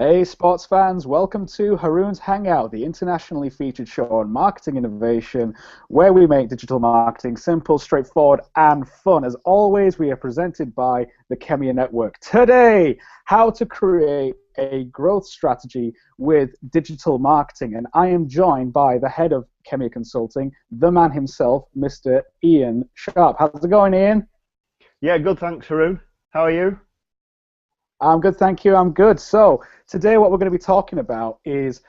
Hey, sports fans, welcome to Haroon's Hangout, the internationally featured show on marketing innovation, where we make digital marketing simple, straightforward, and fun. As always, we are presented by the Khemeia Network. Today, how to create a growth strategy with digital marketing. And I am joined by the head of Khemeia Consulting, the man himself, Mr. Ian Sharp. How's it going, Ian? Yeah, good, thanks, Haroon. How are you? I'm good, thank you. I'm good. So today what we're going to be talking about is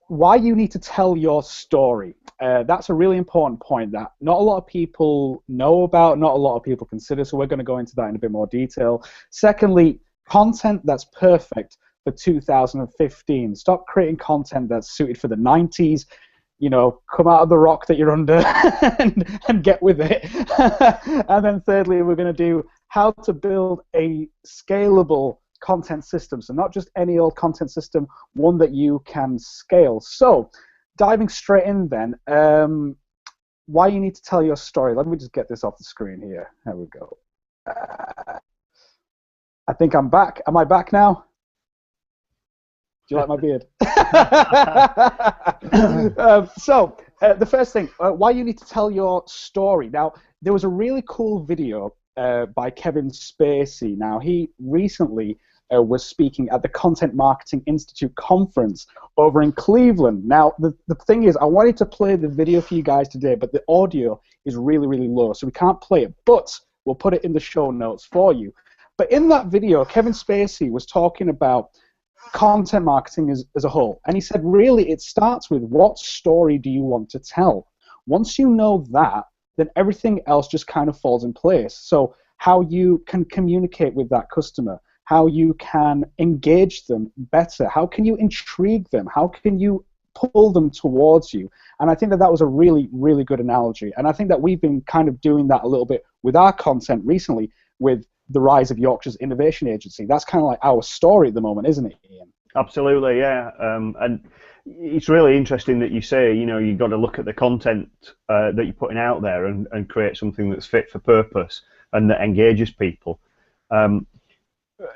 why you need to tell your story. That's a really important point that not a lot of people know about, not a lot of people consider, so we're going to go into that in a bit more detail. Secondly, content that's perfect for 2015. Stop creating content that's suited for the 90s. You know, come out of the rock that you're under and get with it. And then thirdly, we're going to do how to build a scalable content system. So not just any old content system, one that you can scale. So diving straight in then, why you need to tell your story. Let me just get this off the screen here. There we go. I think I'm back. Am I back now? Do you like my beard? The first thing, why you need to tell your story. Now, there was a really cool video by Kevin Spacey. Now, he recently was speaking at the Content Marketing Institute conference over in Cleveland. Now, the thing is, I wanted to play the video for you guys today, but the audio is really, really low, so we can't play it, but we'll put it in the show notes for you. But in that video, Kevin Spacey was talking about content marketing as a whole, and he said, really, it starts with what story do you want to tell? Once you know that, then everything else just kind of falls in place. So how you can communicate with that customer, how you can engage them better, how can you intrigue them, how can you pull them towards you. And I think that was a really, really good analogy. And I think that we've been kind of doing that a little bit with our content recently with the rise of Yorkshire's innovation agency. That's kind of like our story at the moment, isn't it, Ian? Absolutely, yeah. And it's really interesting that you say, you know, you've got to look at the content that you're putting out there and create something that's fit for purpose and that engages people.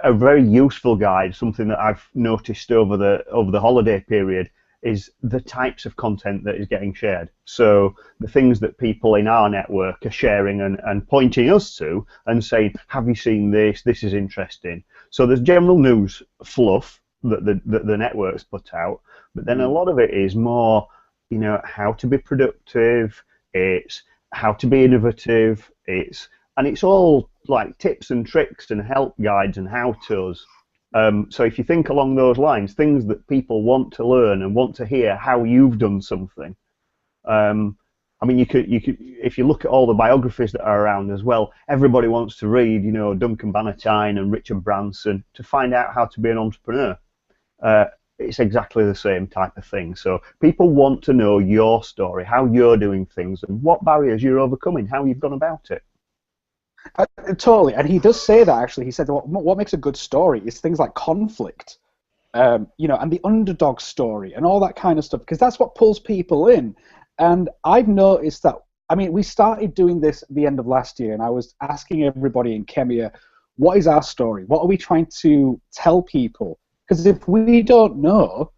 A very useful guide, something that I've noticed over the holiday period, is the types of content that is getting shared. So the things that people in our network are sharing and pointing us to and saying, have you seen this? This is interesting. So there's general news fluff that the networks put out, but then a lot of it is more, you know, how to be productive, it's how to be innovative, and it's all like tips and tricks and help guides and how-tos. So if you think along those lines, things that people want to learn and want to hear how you've done something. I mean, you could, if you look at all the biographies that are around as well, everybody wants to read, you know, Duncan Bannatyne and Richard Branson to find out how to be an entrepreneur. It's exactly the same type of thing. So people want to know your story, how you're doing things, and what barriers you're overcoming, how you've gone about it. Totally, and he does say that actually. He said what makes a good story is things like conflict, you know, and the underdog story and all that kind of stuff, because that's what pulls people in. And I've noticed that. I mean, we started doing this at the end of last year, and I was asking everybody in Khemeia, what is our story? What are we trying to tell people? Because if we don't know,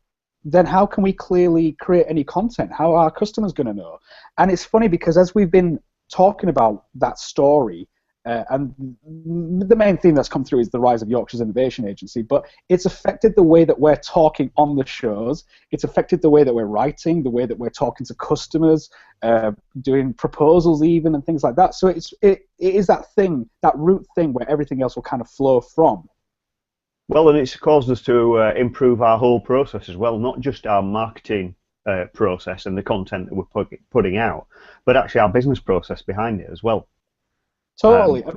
then how can we clearly create any content? How are our customers going to know? And it's funny because as we've been talking about that story. And the main theme that's come through is the rise of Yorkshire's innovation agency, but it's affected the way that we're talking on the shows. It's affected the way that we're writing, the way that we're talking to customers, doing proposals even, and things like that. So it is that thing, that root thing where everything else will kind of flow from. Well, and it's caused us to improve our whole process as well, not just our marketing process and the content that we're putting out, but actually our business process behind it as well. Totally. I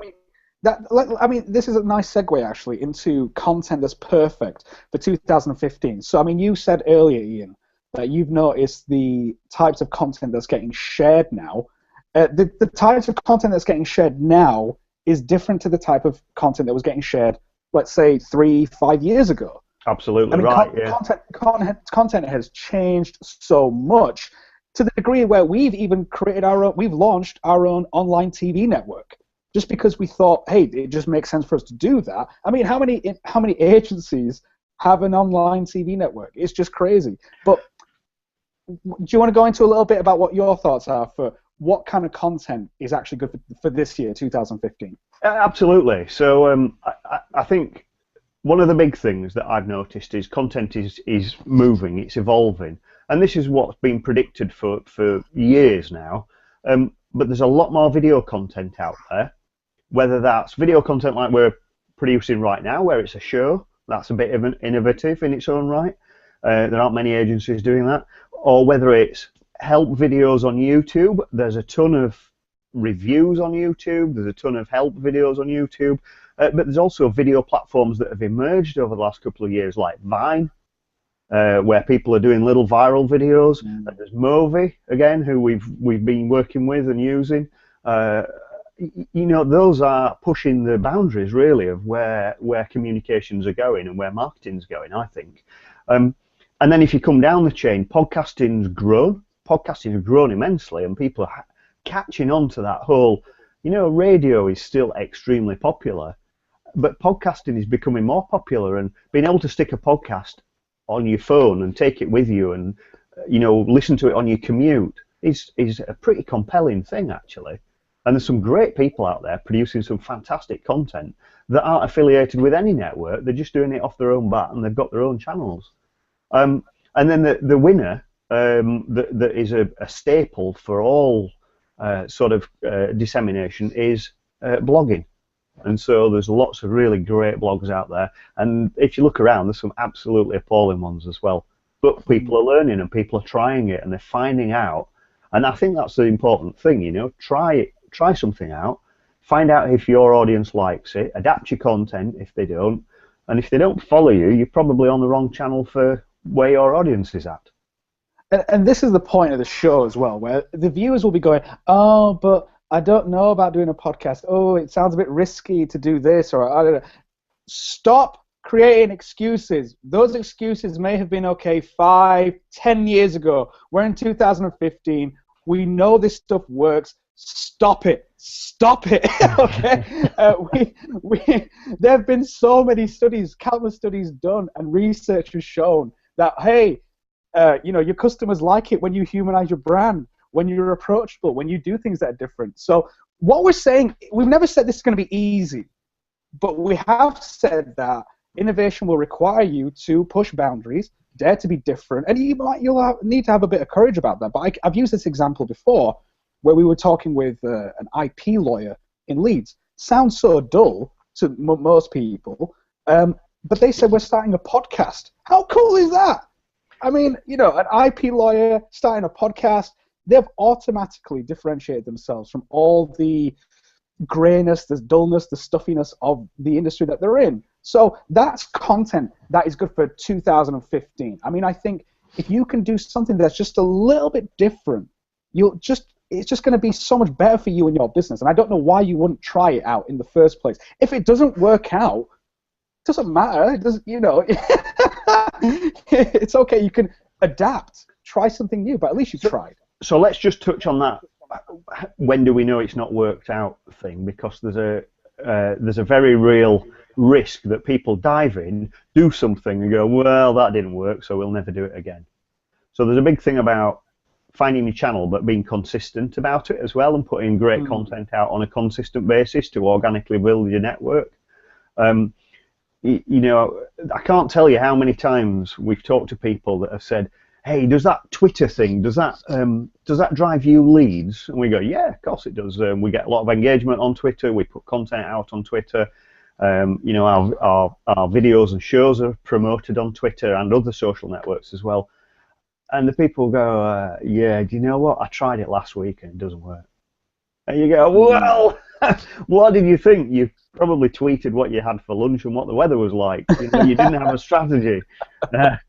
mean, this is a nice segue actually into content that's perfect for 2015. So, I mean, you said earlier, Ian, that you've noticed the types of content that's getting shared now. The types of content that's getting shared now is different to the type of content that was getting shared, let's say, 3-5 years ago. Absolutely, I mean, right. Yeah. Content has changed so much to the degree where we've even created we've launched our own online TV network. Just because we thought, hey, it just makes sense for us to do that. I mean, how many agencies have an online TV network. It's just crazy. But do you want to go into a little bit about what your thoughts are for what kind of content is actually good for this year, 2015? Absolutely. So I think one of the big things that I've noticed is content is moving, it's evolving, and this is what's been predicted for years now. But there's a lot more video content out there, whether that's video content like we're producing right now, where it's a show, that's a bit of an innovative in its own right. There aren't many agencies doing that. Or whether it's help videos on YouTube, there's a ton of reviews on YouTube, there's a ton of help videos on YouTube, but there's also video platforms that have emerged over the last couple of years, like Vine, where people are doing little viral videos. There's Movi, again, who we've been working with and using. You know, those are pushing the boundaries, really, of where communications are going and where marketing's going, I think. And then if you come down the chain, podcasting's grown. Podcasting has grown immensely, and people are catching on to that whole, you know, radio is still extremely popular, but podcasting is becoming more popular, and being able to stick a podcast on your phone and take it with you and, you know, listen to it on your commute is a pretty compelling thing, actually. And there's some great people out there producing some fantastic content that aren't affiliated with any network. They're just doing it off their own bat, and they've got their own channels. And then the winner that is a staple for all sort of dissemination is blogging. And so there's lots of really great blogs out there. And if you look around, there's some absolutely appalling ones as well. But people are learning, and people are trying it, and they're finding out. And I think that's the important thing, you know, try something out, find out if your audience likes it, adapt your content if they don't, and if they don't follow you, you're probably on the wrong channel for where your audience is at. And this is the point of the show as well, where the viewers will be going, oh, but I don't know about doing a podcast. Oh, it sounds a bit risky to do this, or I don't know. Stop creating excuses. Those excuses may have been okay 5, 10 years ago. We're in 2015. We know this stuff works. Stop it. Stop it. Okay? There have been so many studies, countless studies done, and research has shown that, hey, you know, your customers like it when you humanize your brand, when you're approachable, when you do things that are different. So what we're saying, we've never said this is going to be easy, but we have said that innovation will require you to push boundaries, dare to be different, and you'll need to have a bit of courage about that. But I've used this example before, where we were talking with an IP lawyer in Leeds. Sounds so dull to most people, but they said, we're starting a podcast. How cool is that? I mean, you know, an IP lawyer starting a podcast, they've automatically differentiated themselves from all the grayness, the dullness, the stuffiness of the industry that they're in. So that's content that is good for 2015. I mean, I think if you can do something that's just a little bit different, it's just going to be so much better for you and your business. And I don't know why you wouldn't try it out in the first place. If it doesn't work out, it doesn't matter. It doesn't, you know, it's okay. You can adapt, try something new, but at least you've tried. So let's just touch on that. When do we know it's not worked out thing? Because there's a very real risk that people dive in, do something, and go, well, that didn't work, so we'll never do it again. So there's a big thing about finding your channel, but being consistent about it as well, and putting great content out on a consistent basis to organically build your network. You know, I can't tell you how many times we've talked to people that have said, hey, does that Twitter thing, does that drive you leads? And we go, yeah, of course it does. We get a lot of engagement on Twitter. We put content out on Twitter. You know, our videos and shows are promoted on Twitter and other social networks as well. And the people go, yeah, do you know what? I tried it last week and it doesn't work. And you go, well, what did you think? You probably tweeted what you had for lunch and what the weather was like. You know, you didn't have a strategy. We're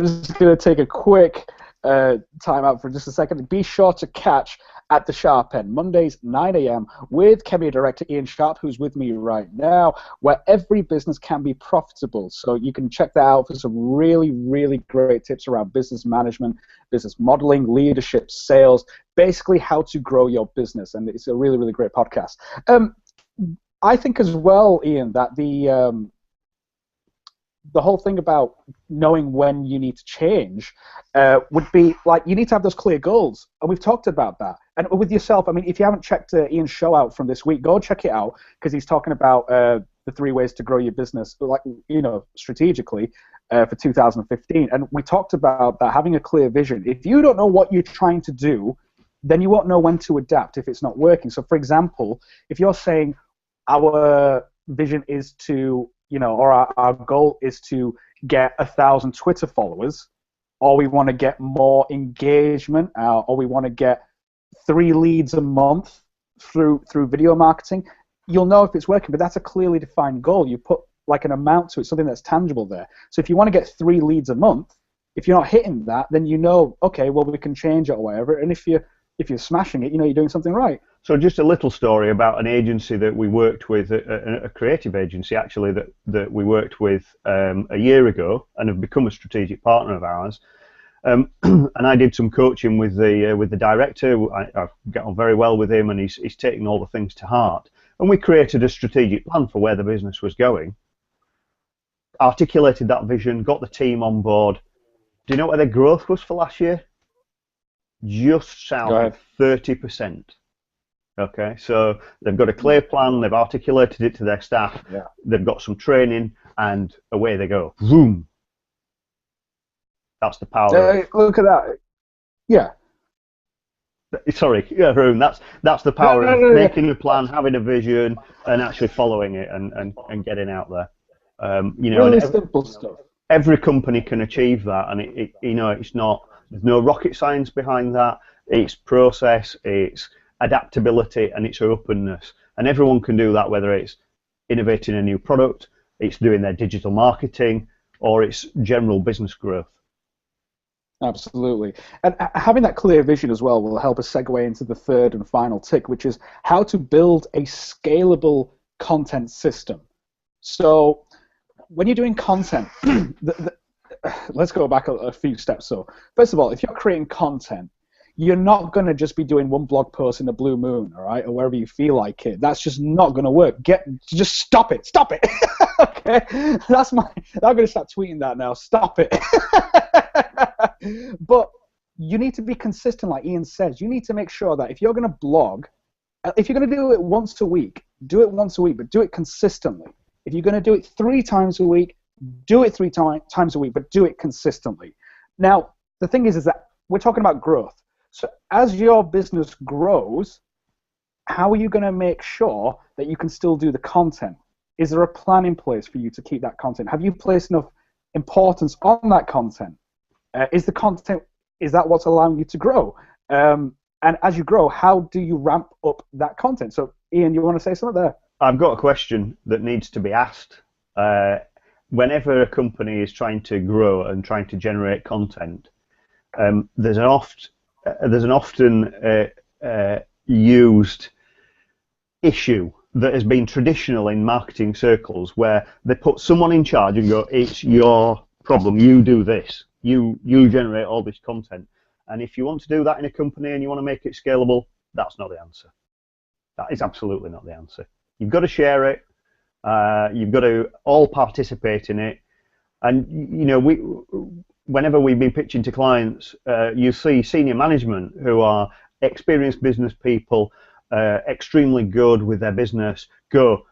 just going to take a quick time out for just a second. Be sure to catch at the Sharp End, Mondays, 9 a.m. with Khemeia Director Ian Sharp, who's with me right now, where every business can be profitable. So you can check that out for some really, really great tips around business management, business modeling, leadership, sales, basically how to grow your business. And it's a really, really great podcast. I think as well, Ian, that the whole thing about knowing when you need to change would be like you need to have those clear goals, and we've talked about that. And with yourself, I mean, if you haven't checked Ian's show out from this week, go check it out because he's talking about the 3 ways to grow your business, like strategically for 2015. And we talked about that having a clear vision. If you don't know what you're trying to do, then you won't know when to adapt if it's not working. So, for example, if you're saying our vision is to or our goal is to get 1,000 Twitter followers, or we want to get more engagement, or we want to get 3 leads a month through video marketing, you'll know if it's working, but that's a clearly defined goal. You put like an amount to it, something that's tangible there. So if you want to get 3 leads a month, if you're not hitting that, then okay, well, we can change it or whatever, and if you're smashing it, you're doing something right. So just a little story about an agency that we worked with, a creative agency actually that we worked with a year ago and have become a strategic partner of ours. And I did some coaching with the director. I get on very well with him, and he's taking all the things to heart. And we created a strategic plan for where the business was going, articulated that vision, got the team on board. Do you know what their growth was for last year? Just south of 30%. Okay, so they've got a clear plan, they've articulated it to their staff, they've got some training, and away they go. Vroom. That's the power. Look at that. Yeah. Sorry, Haroon, that's the power of making a plan, having a vision, and actually following it and getting out there. Really simple stuff. Every company can achieve that, and it's not. There's no rocket science behind that. It's process, it's adaptability, and it's openness. And everyone can do that, whether it's innovating a new product, it's doing their digital marketing, or it's general business growth. Absolutely. And having that clear vision as well will help us segue into the third and final tick, which is how to build a scalable content system. So when you're doing content, let's go back a few steps. So first of all, if you're creating content, you're not going to just be doing one blog post in a blue moon, all right, or wherever you feel like it. That's just not going to work. Just stop it. Okay, I'm going to start tweeting that now. Stop it. But you need to be consistent, like Ian says. You need to make sure that if you're going to blog, if you're going to do it once a week, do it once a week, but do it consistently. If you're going to do it 3 times a week, do it 3 times a week, but do it consistently. Now, the thing is that we're talking about growth. So as your business grows, how are you going to make sure that you can still do the content? Is there a plan in place for you to keep that content? Have you placed enough importance on that content? Is that what's allowing you to grow? And as you grow, how do you ramp up that content? So Ian, you want to say something there? I've got a question that needs to be asked. Whenever a company is trying to grow and trying to generate content, there's an often used issue that has been traditional in marketing circles, where they put someone in charge and go, "It's your problem. You do this. You generate all this content." And if you want to do that in a company and you want to make it scalable, that's not the answer. That is absolutely not the answer. You've got to share it. You've got to all participate in it. And whenever we've been pitching to clients, you see senior management who are experienced business people, extremely good with their business, go,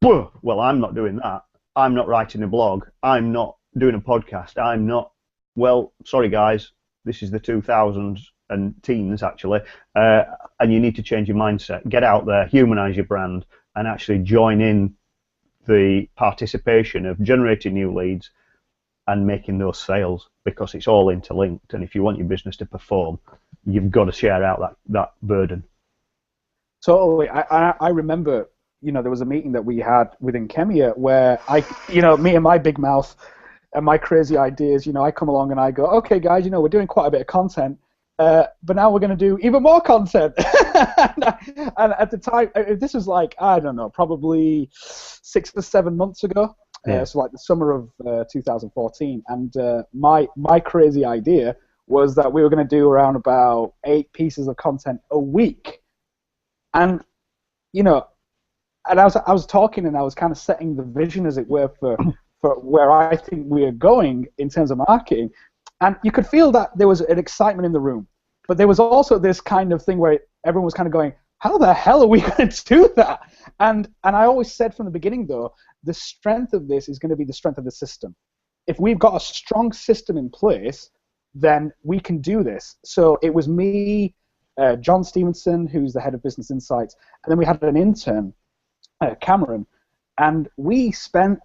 "Well, I'm not doing that. I'm not writing a blog. I'm not doing a podcast. I'm not." Well, sorry guys, this is the 2000s and teens actually, and you need to change your mindset. Get out there, humanize your brand, and actually join in the participation of generating new leads and making those sales, because it's all interlinked. And if you want your business to perform, you've got to share out that burden. Totally. I remember, there was a meeting that we had within Khemeia where me and my big mouth and my crazy ideas, I come along and I go, "Okay, guys, we're doing quite a bit of content, but now we're going to do even more content." and at the time, this was like, I don't know, probably 6 or 7 months ago. So like the summer of 2014, and my crazy idea was that we were going to do around about 8 pieces of content a week, and and I was talking and I was kind of setting the vision, as it were, for for where I think we are going in terms of marketing. And you could feel that there was an excitement in the room. But there was also this kind of thing where everyone was kind of going, how the hell are we going to do that? And I always said from the beginning, though, the strength of this is going to be the strength of the system. If we've got a strong system in place, then we can do this. So it was me, John Stevenson, who's the head of business insights, and then we had an intern, Cameron, and we spent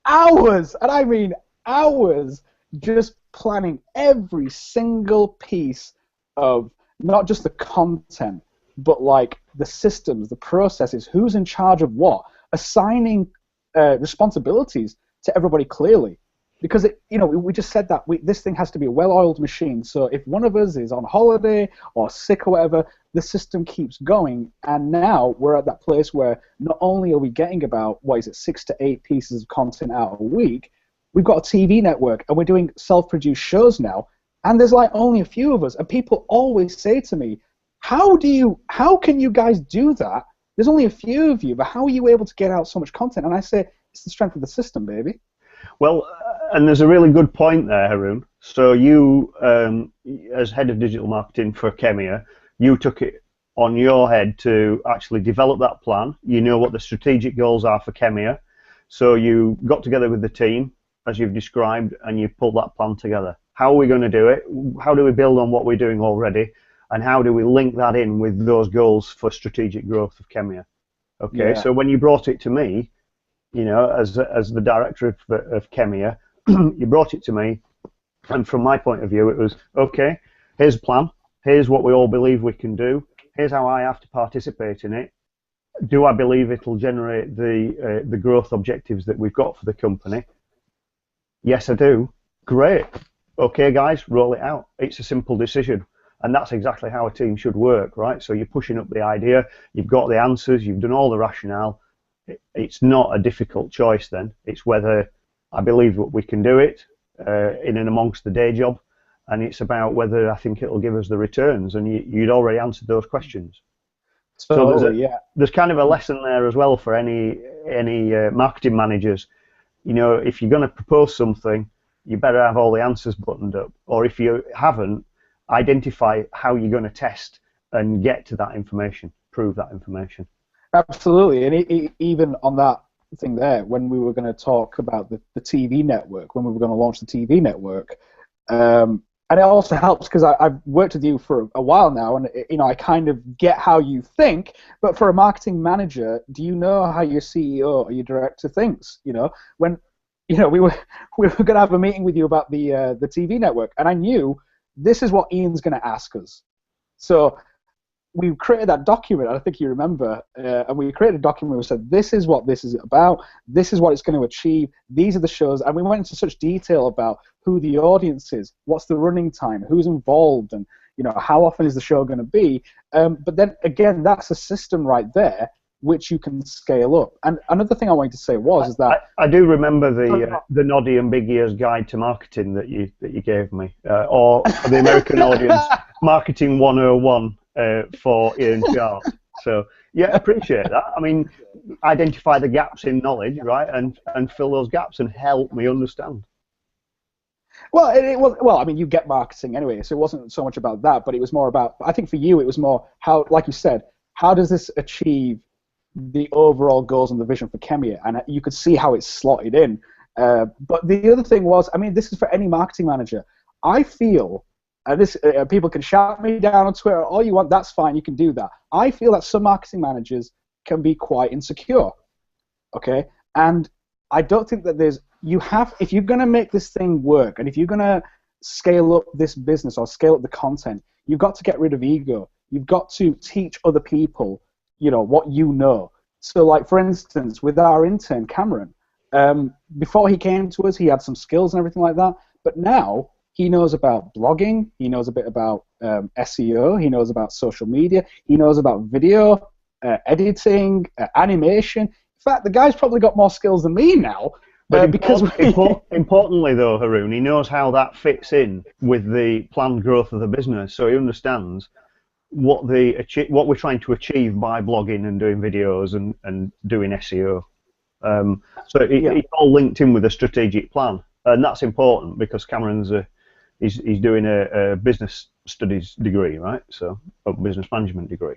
hours, and I mean hours, just planning every single piece of not just the content, but like the systems, the processes, who's in charge of what, assigning responsibilities to everybody clearly. Because we just said that this thing has to be a well-oiled machine. So if one of us is on holiday or sick or whatever, the system keeps going. And now we're at that place where not only are we getting about 6 to 8 pieces of content out a week, we've got a TV network and we're doing self-produced shows now. And there's like only a few of us. And people always say to me, how can you guys do that? There's only a few of you, but how are you able to get out so much content? And I say, it's the strength of the system, baby. Well, and there's a really good point there, Haroon. So you, as head of digital marketing for Khemeia, you took it on your head to actually develop that plan. You know what the strategic goals are for Khemeia. So you got together with the team, as you've described, and you pulled that plan together. How are we going to do it? How do we build on what we're doing already? And how do we link that in with those goals for strategic growth of Khemeia? Okay, so when you brought it to me, as the director of Khemeia, you brought it to me, and from my point of view, it was, okay, here's a plan, here's what we all believe we can do, here's how I have to participate in it. Do I believe it'll generate the growth objectives that we've got for the company? Yes, I do. Great. Okay, guys, roll it out. It's a simple decision. And that's exactly how a team should work, right? So you're pushing up the idea, you've got the answers, you've done all the rationale. It's not a difficult choice then. It's whether I believe that we can do it in and amongst the day job, and it's about whether I think it'll give us the returns. And you'd already answered those questions. So there's kind of a lesson there as well for any marketing managers. If you're going to propose something, you better have all the answers buttoned up. Or if you haven't, identify how you're going to test and get to that information, prove that information. Absolutely, and even on that thing there, when we were going to talk about the TV network, when we were going to launch the TV network, and it also helps because I've worked with you for a while now, and I kind of get how you think. But for a marketing manager, do you know how your CEO or your director thinks? When we were going to have a meeting with you about the TV network, and I knew this is what Ian's going to ask us. So we created that document, I think you remember, and we created a document where we said, this is what this is about, this is what it's going to achieve, these are the shows, and we went into such detail about who the audience is, what's the running time, who's involved, and how often is the show going to be. But then, again, that's a system right there which you can scale up. And another thing I wanted to say is that I do remember the Noddy and Big Ears Guide to Marketing that you gave me, or for the American audience, Marketing 101 for Ian Sharp. So yeah, appreciate that. I mean, identify the gaps in knowledge, right, and fill those gaps and help me understand. Well, I mean, you get marketing anyway, so it wasn't so much about that, but it was more about, I think for you, it was more how, like you said, how does this achieve the overall goals and the vision for Khemeia? And you could see how it's slotted in. But the other thing was, I mean, this is for any marketing manager. I feel, this people can shout me down on Twitter all you want, that's fine, you can do that. I feel that some marketing managers can be quite insecure, okay? And I don't think that if you're going to make this thing work, and if you're going to scale up this business or scale up the content, you've got to get rid of ego. You've got to teach other people, what you know. So, like, for instance, with our intern, Cameron, before he came to us, he had some skills and everything like that, but now he knows about blogging, he knows a bit about SEO, he knows about social media, he knows about video, editing, animation. In fact, the guy's probably got more skills than me now. But importantly, though, Haroon, he knows how that fits in with the planned growth of the business, so he understands what we're trying to achieve by blogging and doing videos and doing SEO. So it's all linked in with a strategic plan, and that's important because Cameron's he's doing a business studies degree, right? So a business management degree.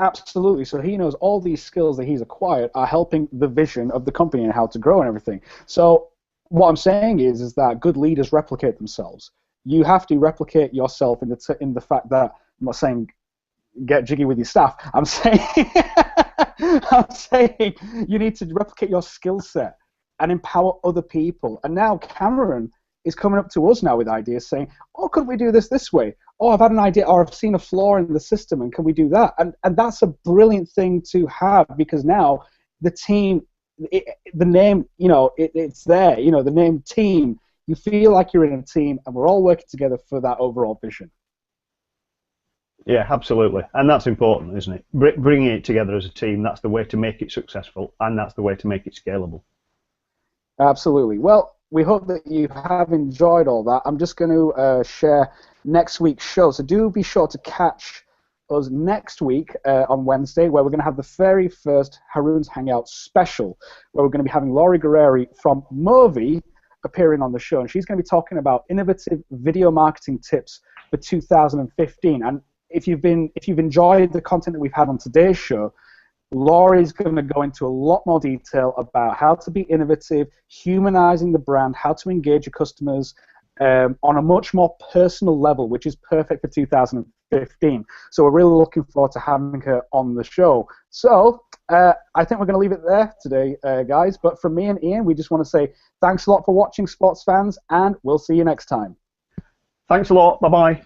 Absolutely. So he knows all these skills that he's acquired are helping the vision of the company and how to grow and everything. So what I'm saying is that good leaders replicate themselves. You have to replicate yourself in the fact that I'm not saying get jiggy with your staff. I'm saying I'm saying you need to replicate your skill set and empower other people. And now Cameron is coming up to us now with ideas saying, oh, couldn't we do this way? Oh, I've had an idea, or I've seen a flaw in the system, and can we do that? And that's a brilliant thing to have, because now the team, the name, it's there. The name team, you feel like you're in a team, and we're all working together for that overall vision. Yeah, absolutely. And that's important, isn't it? Bringing it together as a team, that's the way to make it successful, and that's the way to make it scalable. Absolutely. Well, we hope that you have enjoyed all that. I'm just going to share next week's show. So do be sure to catch us next week on Wednesday, where we're going to have the very first Haroon's Hangout special, where we're going to be having Laurie Guerreri from Movi appearing on the show. And she's going to be talking about innovative video marketing tips for 2015. And if you've enjoyed the content that we've had on today's show, Laurie's going to go into a lot more detail about how to be innovative, humanizing the brand, how to engage your customers on a much more personal level, which is perfect for 2015. So we're really looking forward to having her on the show. So I think we're going to leave it there today, guys. But from me and Ian, we just want to say thanks a lot for watching, sports fans, and we'll see you next time. Thanks a lot. Bye-bye.